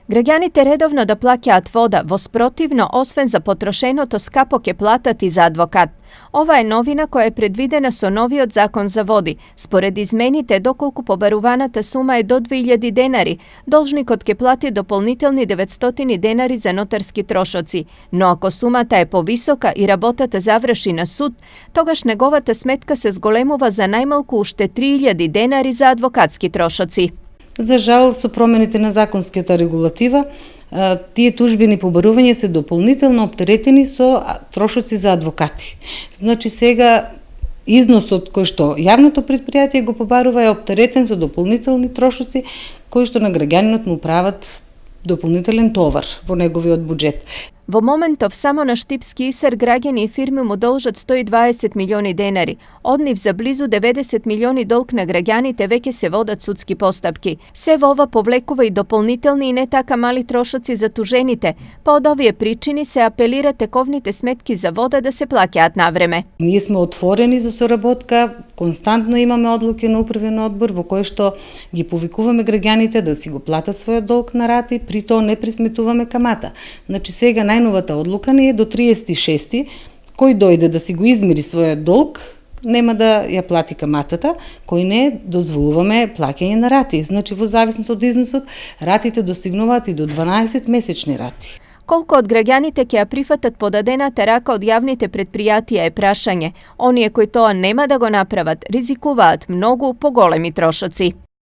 Граѓаните редовно да плаќаат вода, воспротивно, освен за потрошеното, скапо ке платат и за адвокат. Ова е новина која е предвидена со новиот закон за води. Според измените, доколку побаруваната сума е до 2000 денари, должникот ке плати дополнителни 900 денари за нотарски трошоци. Но ако сумата е повисока и работата заврши на суд, тогаш неговата сметка се зголемува за најмалку уште 3000 денари за адвокатски трошоци. За жал, со промените на законската регулатива, тие тужбени побарувања се дополнително оптеретени со трошоци за адвокати. Значи сега износот кој што јавното предпријатие го побарува е оптеретен со дополнителни трошоци кои што на граѓанинот му прават дополнителен товар во неговиот буџет. Во моментов само на Штипски Исер граѓани и фирми му должат 120 милиони денари. Од нив за близу 90 милиони долг на граѓаните веќе се водат судски постапки. Се во ова повлекува и дополнителни и не така мали трошоци за тужените. По од овие причини се апелира тековните сметки за вода да се плаќаат навреме. Ние сме отворени за соработка, константно имаме одлуки на управен одбор во кој што ги повикуваме граѓаните да си го платат својот долг на рати, при тоа не присметуваме камата. Значи сега најновата одлука не е до 36-ти, кој дојде да си го измери својот долг, нема да ја плати каматата, кој не дозволуваме плаќање на рати. Значи во зависност од износот, ратите достигнуваат и до 12 месечни рати. Колку од граѓаните ќе ја прифатат подадената рака од јавните предпријатија е прашање. Оние кои тоа нема да го направат, ризикуваат многу поголеми трошоци.